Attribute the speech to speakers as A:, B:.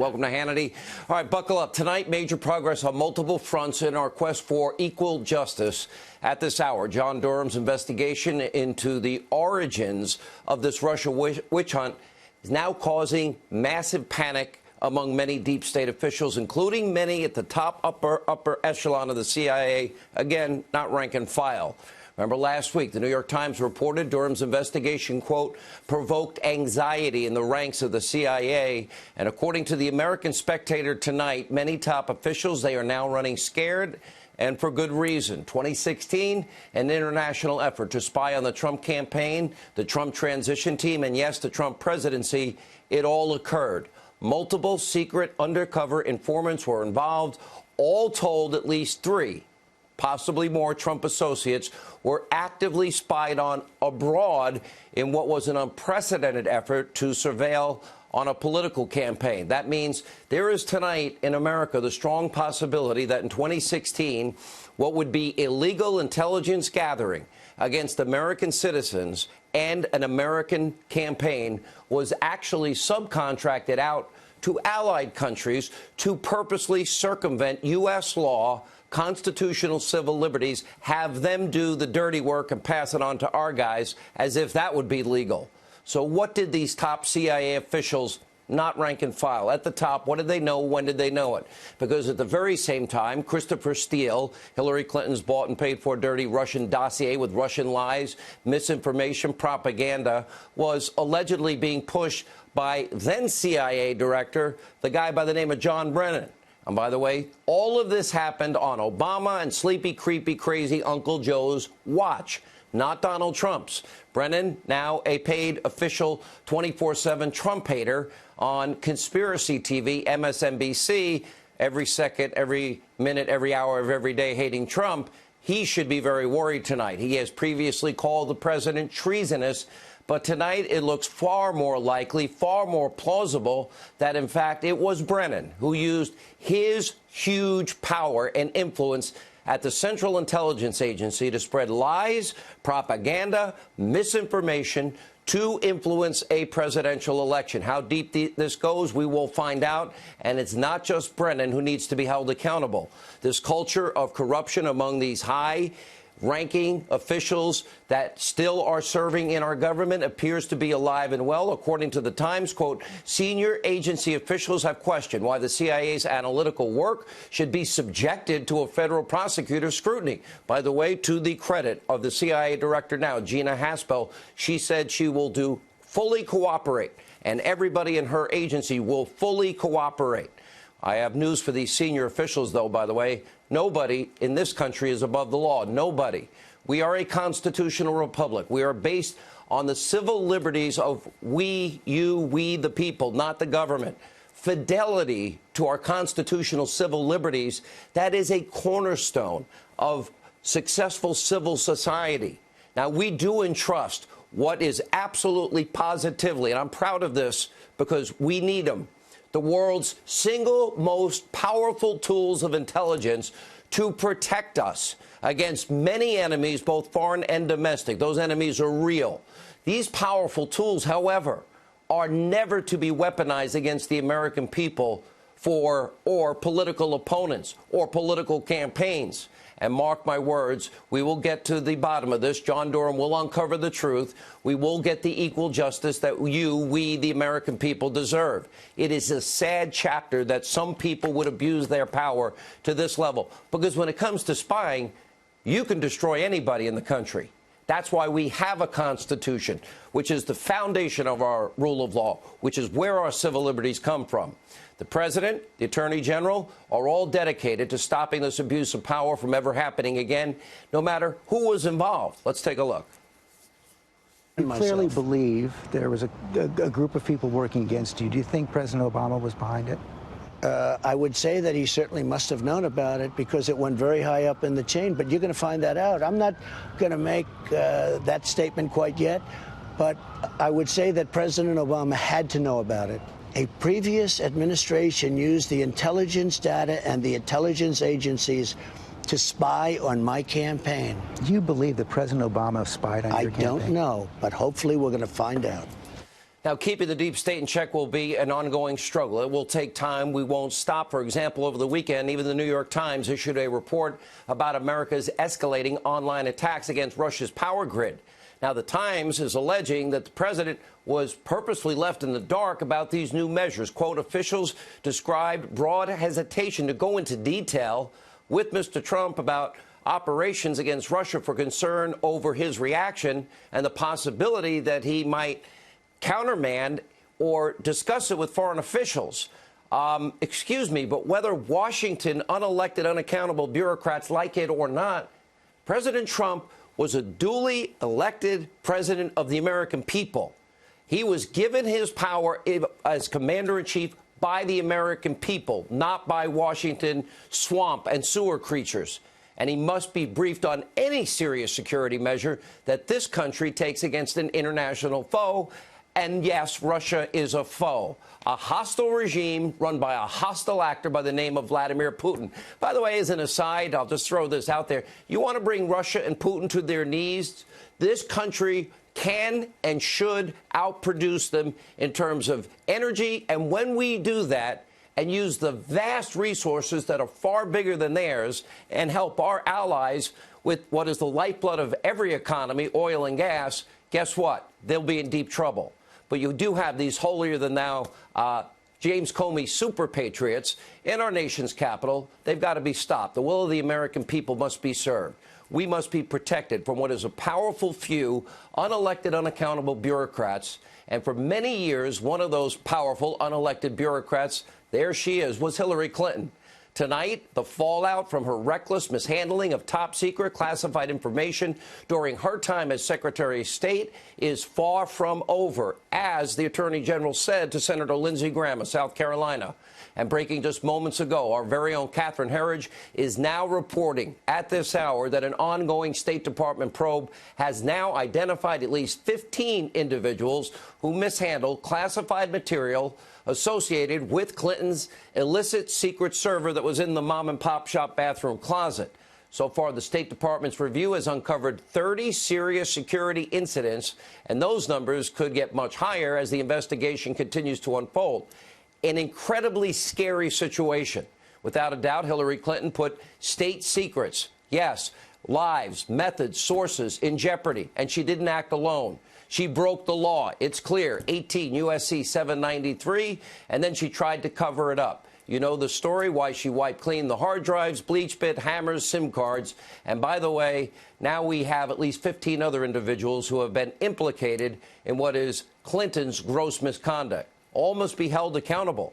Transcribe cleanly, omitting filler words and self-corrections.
A: Welcome to Hannity. All right, buckle up. Tonight, major progress on multiple fronts in our quest for equal justice. At this hour, John Durham's investigation into the origins of this Russia witch hunt is now causing massive panic among many deep state officials, including many at the top upper echelon of the CIA. Again, not rank and file. Remember last week, the New York Times reported Durham's investigation, quote, provoked anxiety in the ranks of the CIA. And according to the American Spectator tonight, many top officials, they are now running scared, and for good reason. 2016, an international effort to spy on the Trump campaign, the Trump transition team, and yes, the Trump presidency. It all occurred. Multiple secret undercover informants were involved. All told, at least 3, possibly more, Trump associates were actively spied on abroad in what was an unprecedented effort to surveil on a political campaign. That means there is tonight in America the strong possibility that in 2016, what would be illegal intelligence gathering against American citizens and an American campaign was actually subcontracted out to allied countries to purposely circumvent U.S. law, constitutional civil liberties, have them do the dirty work and pass it on to our guys as if that would be legal. So what did these top CIA officials, not rank and file, at the top, what did they know? When did they know it? Because at the very same time, Christopher Steele, Hillary Clinton's bought and paid for dirty Russian dossier with Russian lies, misinformation, propaganda, was allegedly being pushed by then CIA director, the guy by the name of John Brennan. And by the way, all of this happened on Obama and sleepy, creepy, crazy Uncle Joe's watch, not Donald Trump's. Brennan, now a paid official 24/7 Trump hater on conspiracy TV, MSNBC, every second, every minute, every hour of every day hating Trump. He should be very worried tonight. He has previously called the president treasonous. But tonight, it looks far more likely, far more plausible that, in fact, it was Brennan who used his huge power and influence at the Central Intelligence Agency to spread lies, propaganda, misinformation to influence a presidential election. How deep this goes, we will find out. And it's not just Brennan who needs to be held accountable. This culture of corruption among these high-ranking officials that still are serving in our government appears to be alive and well. According to the Times, quote, senior agency officials have questioned why the CIA's analytical work should be subjected to a federal prosecutor's scrutiny. By the way, to the credit of the CIA director now, Gina Haspel, she said she will fully cooperate, and everybody in her agency will fully cooperate. I have news for these senior officials, though, by the way. Nobody in this country is above the law. Nobody. We are a constitutional republic. We are based on the civil liberties of we, you, we, the people, not the government. Fidelity to our constitutional civil liberties, that is a cornerstone of successful civil society. Now, we do entrust what is absolutely positively, and I'm proud of this because we need them, the world's single most powerful tools of intelligence to protect us against many enemies, both foreign and domestic. Those enemies are real. These powerful tools, however, are never to be weaponized against the American people or political opponents or political campaigns. And mark my words, we will get to the bottom of this. John Durham will uncover the truth. We will get the equal justice that we, the American people, deserve. It is a sad chapter that some people would abuse their power to this level. Because when it comes to spying, you can destroy anybody in the country. That's why we have a Constitution, which is the foundation of our rule of law, which is where our civil liberties come from. The president, the attorney general are all dedicated to stopping this abuse of power from ever happening again, no matter who was involved. Let's take a look.
B: You clearly believe there was a group of people working against you. Do you think President Obama was behind it?
C: I would say that he certainly must have known about it because it went very high up in the chain, but you're going to find that out. I'm not going to make that statement quite yet, but I would say that President Obama had to know about it. A previous administration used the intelligence data and the intelligence agencies to spy on my campaign.
B: Do you believe that President Obama spied on your campaign?
C: I don't know, but hopefully we're going to find out.
A: Now, keeping the deep state in check will be an ongoing struggle. It will take time. We won't stop. For example, over the weekend, even the New York Times issued a report about America's escalating online attacks against Russia's power grid. Now, the Times is alleging that the president was purposely left in the dark about these new measures. Quote, officials described broad hesitation to go into detail with Mr. Trump about operations against Russia for concern over his reaction and the possibility that he might countermand or discuss it with foreign officials. Excuse me, but whether Washington, unelected, unaccountable bureaucrats like it or not, President Trump was a duly elected president of the American people. He was given his power as commander-in-chief by the American people, not by Washington swamp and sewer creatures. And he must be briefed on any serious security measure that this country takes against an international foe. And yes, Russia is a foe, a hostile regime run by a hostile actor by the name of Vladimir Putin. By the way, as an aside, I'll just throw this out there. You want to bring Russia and Putin to their knees? This country can and should outproduce them in terms of energy. And when we do that and use the vast resources that are far bigger than theirs and help our allies with what is the lifeblood of every economy, oil and gas, guess what? They'll be in deep trouble. But you do have these holier-than-thou James Comey super patriots in our nation's capital. They've got to be stopped. The will of the American people must be served. We must be protected from what is a powerful few unelected, unaccountable bureaucrats. And for many years, one of those powerful, unelected bureaucrats, there she is, was Hillary Clinton. Tonight, the fallout from her reckless mishandling of top-secret classified information during her time as Secretary of State is far from over, as the Attorney General said to Senator Lindsey Graham of South Carolina. And breaking just moments ago, our very own Catherine Herridge is now reporting at this hour that an ongoing State Department probe has now identified at least 15 individuals who mishandled classified material associated with Clinton's illicit secret server that was in the mom-and-pop shop bathroom closet. So far, the State Department's review has uncovered 30 serious security incidents, and those numbers could get much higher as the investigation continues to unfold. An incredibly scary situation. Without a doubt, Hillary Clinton put state secrets, yes, lives, methods, sources in jeopardy, and she didn't act alone. She broke the law. It's clear. 18 U.S.C. 793, and then she tried to cover it up. You know the story, why she wiped clean the hard drives, bleach bit, hammers, SIM cards. And by the way, now we have at least 15 other individuals who have been implicated in what is Clinton's gross misconduct. All must be held accountable.